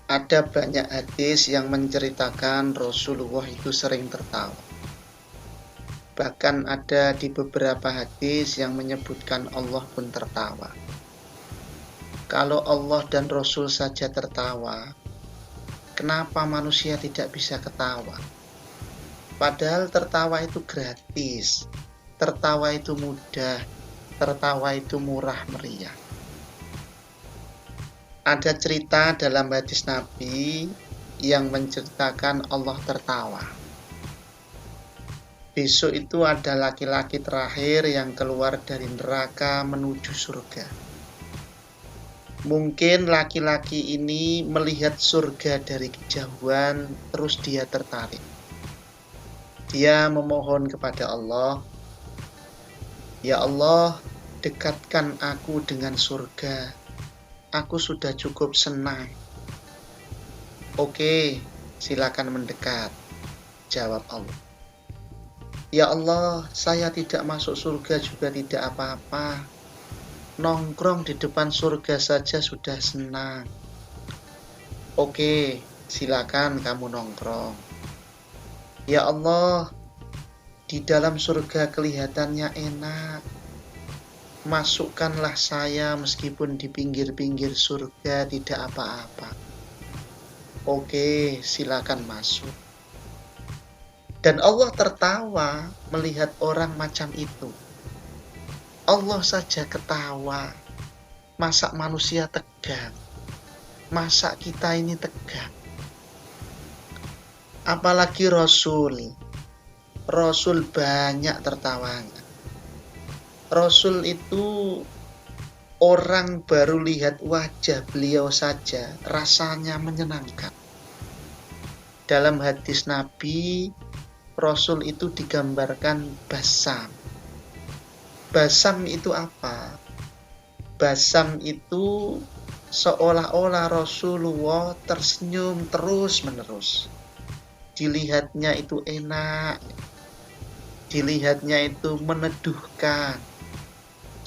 Ada banyak hadis yang menceritakan Rasulullah itu sering tertawa. Bahkan ada di beberapa hadis yang menyebutkan Allah pun tertawa. Kalau Allah dan Rasul saja tertawa, kenapa manusia tidak bisa ketawa? Padahal tertawa itu gratis, tertawa itu mudah, tertawa itu murah meriah. Ada cerita dalam hadis Nabi yang menceritakan Allah tertawa. Besok itu ada laki-laki terakhir yang keluar dari neraka menuju surga. Mungkin laki-laki ini melihat surga dari kejauhan, terus dia tertarik. Dia memohon kepada Allah, "Ya Allah, dekatkan aku dengan surga. Aku sudah cukup senang." "Oke, silakan mendekat," jawab Allah. "Ya Allah, saya tidak masuk surga juga tidak apa-apa. Nongkrong di depan surga saja sudah senang." "Oke, silakan kamu nongkrong." "Ya Allah, di dalam surga kelihatannya enak. Masukkanlah saya meskipun di pinggir-pinggir surga tidak apa-apa." "Oke, silakan masuk." Dan Allah tertawa melihat orang macam itu. Allah saja ketawa. Masa manusia tegang? Masa kita ini tegang? Apalagi Rasul. Rasul banyak tertawanya. Rasul itu orang baru lihat wajah beliau saja rasanya menyenangkan. Dalam hadis Nabi, Rasul itu digambarkan basam. Basam itu apa? Basam itu seolah-olah Rasulullah tersenyum terus-menerus. Dilihatnya itu enak, dilihatnya itu meneduhkan.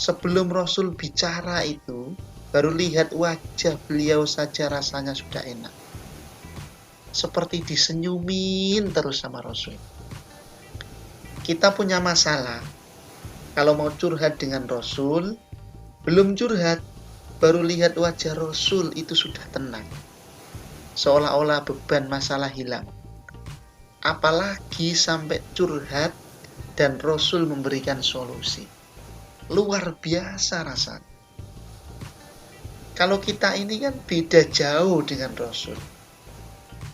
Sebelum Rasul bicara itu, baru lihat wajah beliau saja rasanya sudah enak. Seperti disenyumin terus sama Rasul. Kita punya masalah. Kalau mau curhat dengan Rasul, belum curhat, baru lihat wajah Rasul itu sudah tenang. Seolah-olah beban masalah hilang. Apalagi sampai curhat dan Rasul memberikan solusi. Luar biasa rasanya. Kalau kita ini kan beda jauh dengan Rasul.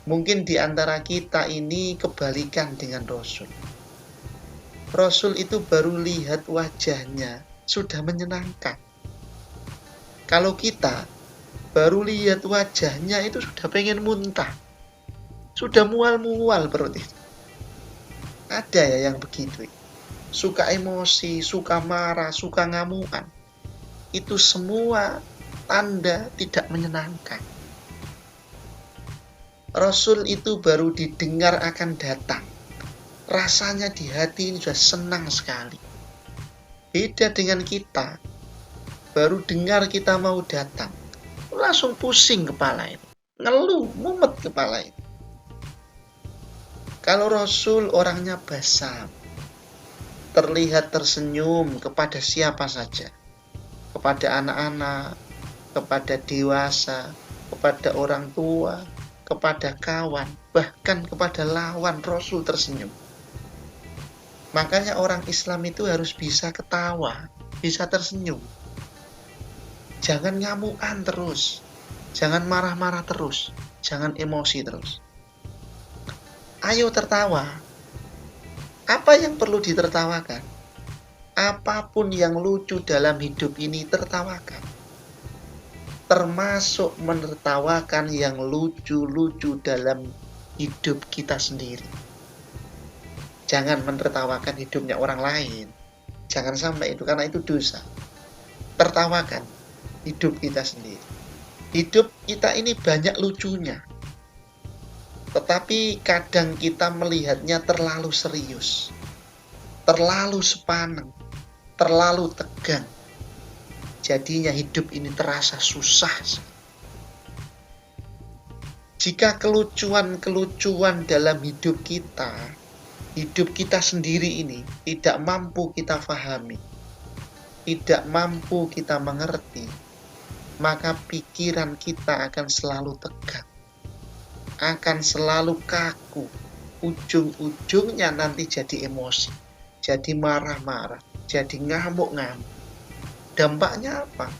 Mungkin di antara kita ini kebalikan dengan Rasul. Rasul itu baru lihat wajahnya sudah menyenangkan. Kalau kita baru lihat wajahnya itu sudah pengen muntah. Sudah mual-mual perut itu. Ada ya yang begitu. Suka emosi, suka marah, suka ngamuan. Itu semua tanda tidak menyenangkan. Rasul itu baru didengar akan datang. Rasanya di hati ini sudah senang sekali. Beda dengan kita. Baru dengar kita mau datang, langsung pusing kepala ini. Ngeluh, mumet kepala ini. Kalau Rasul orangnya basam. Terlihat tersenyum kepada siapa saja. Kepada anak-anak, kepada dewasa, kepada orang tua, kepada kawan, bahkan kepada lawan Rasul tersenyum. Makanya orang Islam itu harus bisa ketawa, bisa tersenyum. Jangan ngamukan terus, jangan marah-marah terus, jangan emosi terus. Ayo tertawa. Apa yang perlu ditertawakan? Apapun yang lucu dalam hidup ini tertawakan. Termasuk menertawakan yang lucu-lucu dalam hidup kita sendiri. Jangan menertawakan hidupnya orang lain. Jangan sampai itu, karena itu dosa. Tertawakan hidup kita sendiri. Hidup kita ini banyak lucunya. Tetapi kadang kita melihatnya terlalu serius. Terlalu sepaneng. Terlalu tegang. Jadinya hidup ini terasa susah. Jika kelucuan-kelucuan dalam hidup kita sendiri ini tidak mampu kita fahami, tidak mampu kita mengerti, maka pikiran kita akan selalu tegang, akan selalu kaku. Ujung-ujungnya nanti jadi emosi, jadi marah-marah, jadi ngamuk-ngamuk. Dampaknya apa?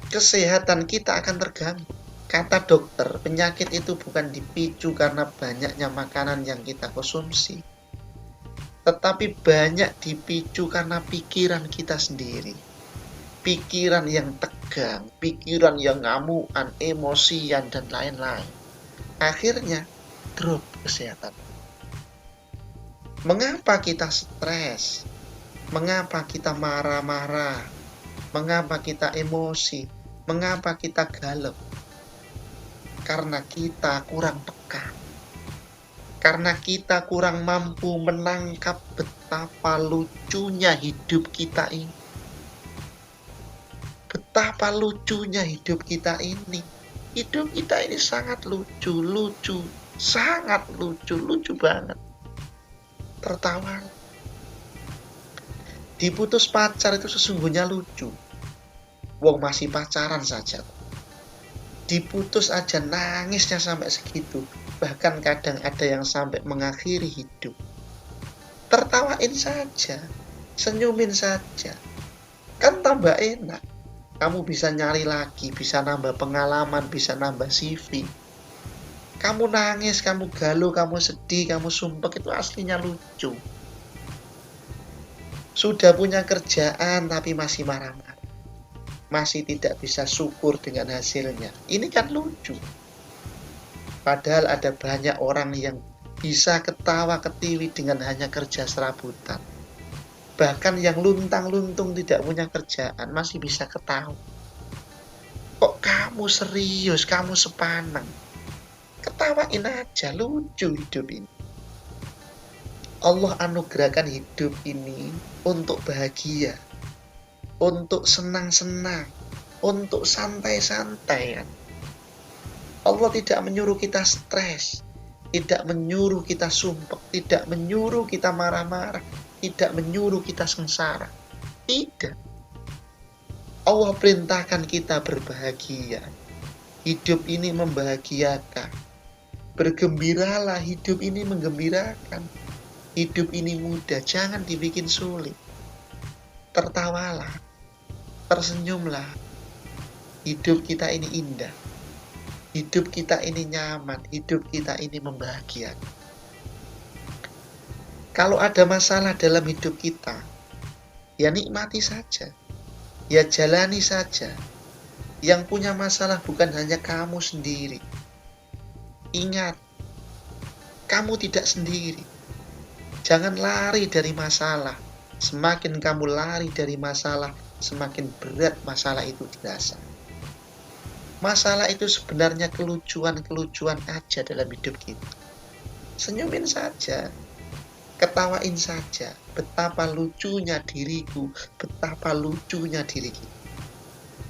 Kesehatan kita akan terganggu. Kata dokter, penyakit itu bukan dipicu karena banyaknya makanan yang kita konsumsi, tetapi banyak dipicu karena pikiran kita sendiri. Pikiran yang tegang, pikiran yang ngamuan, emosian, dan lain-lain. Akhirnya, drop kesehatan. Mengapa kita stres? Mengapa kita marah-marah? Mengapa kita emosi? Mengapa kita galau? Karena kita kurang peka. Karena kita kurang mampu menangkap betapa lucunya hidup kita ini. Betapa lucunya hidup kita ini. Hidup kita ini sangat lucu, sangat lucu banget. Tertawa. Diputus pacar itu sesungguhnya lucu. Wong masih pacaran saja. Diputus aja nangisnya sampai segitu. Bahkan kadang ada yang sampai mengakhiri hidup. Tertawain saja, senyumin saja. Kan tambah enak. Kamu bisa nyari lagi, bisa nambah pengalaman, bisa nambah CV. Kamu nangis, kamu galau, kamu sedih, kamu sumpek, itu aslinya lucu. Sudah punya kerjaan tapi masih marah-marah. Masih tidak bisa syukur dengan hasilnya. Ini kan lucu. Padahal ada banyak orang yang bisa ketawa ketiwi dengan hanya kerja serabutan. Bahkan yang luntang-luntung tidak punya kerjaan masih bisa ketawa. Kok kamu serius, kamu sepaneng? Ketawain aja, lucu hidup ini. Allah anugerahkan hidup ini untuk bahagia, untuk senang-senang, untuk santai-santai. Allah tidak menyuruh kita stres, tidak menyuruh kita sumpek, tidak menyuruh kita marah-marah, tidak menyuruh kita sengsara. Tidak. Allah perintahkan kita berbahagia. Hidup ini membahagiakan. Bergembiralah, hidup ini menggembirakan. Hidup ini mudah, jangan dibikin sulit. Tertawalah, tersenyumlah. Hidup kita ini indah. Hidup kita ini nyaman, hidup kita ini membahagiakan. Kalau ada masalah dalam hidup kita, ya nikmati saja. Ya jalani saja. Yang punya masalah bukan hanya kamu sendiri. Ingat, kamu tidak sendiri. Jangan lari dari masalah. Semakin kamu lari dari masalah, semakin berat masalah itu dirasa. Masalah itu sebenarnya kelucuan-kelucuan aja dalam hidup kita. Senyumin saja, ketawain saja, betapa lucunya diriku, betapa lucunya diri kita.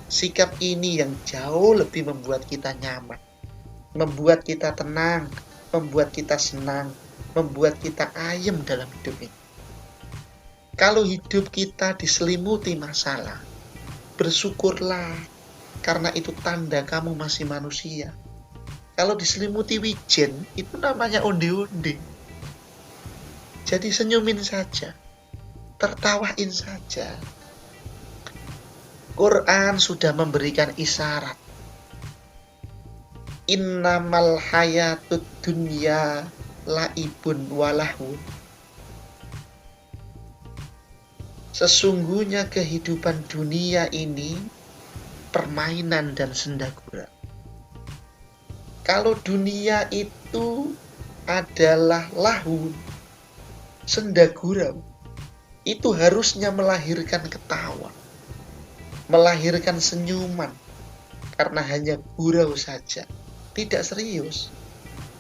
Sikap ini yang jauh lebih membuat kita nyaman, membuat kita tenang, membuat kita senang, membuat kita ayem dalam hidup ini. Kalau hidup kita diselimuti masalah, bersyukurlah, karena itu tanda kamu masih manusia. Kalau diselimuti wijen, itu namanya onde-onde. Jadi senyumin saja, tertawain saja. Quran sudah memberikan isyarat. Innamal hayatud dunya laibun walahun. Sesungguhnya kehidupan dunia ini permainan dan sendagura. Kalau dunia itu adalah lahun, sendagura, itu harusnya melahirkan ketawa, melahirkan senyuman, karena hanya gurau saja, tidak serius.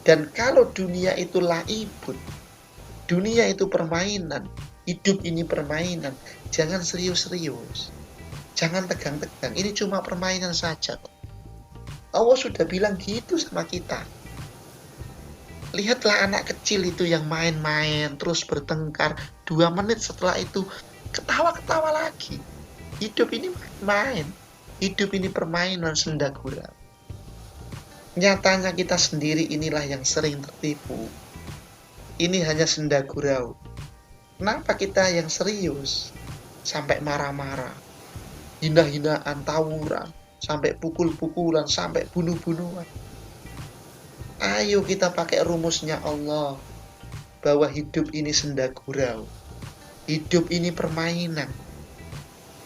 Dan kalau dunia itu laibun, dunia itu permainan, hidup ini permainan, jangan serius-serius, jangan tegang-tegang, ini cuma permainan saja. Allah sudah bilang gitu sama kita. Lihatlah anak kecil itu yang main-main, terus bertengkar. 2 menit setelah itu, ketawa-ketawa lagi. Hidup ini main-main. Hidup ini permainan senda gurau. Nyatanya kita sendiri inilah yang sering tertipu. Ini hanya senda gurau. Kenapa kita yang serius sampai marah-marah, hina-hinaan, tawuran, sampai pukul-pukulan, sampai bunuh-bunuhan? Ayo kita pakai rumusnya Allah, bahwa hidup ini senda gurau. Hidup ini permainan.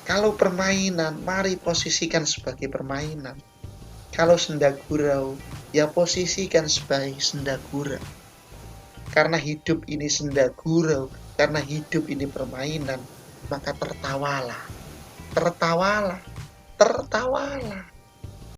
Kalau permainan, mari posisikan sebagai permainan. Kalau senda gurau, ya posisikan sebagai senda gurau. Karena hidup ini senda gurau, karena hidup ini permainan, maka tertawalah, tertawalah, tertawalah.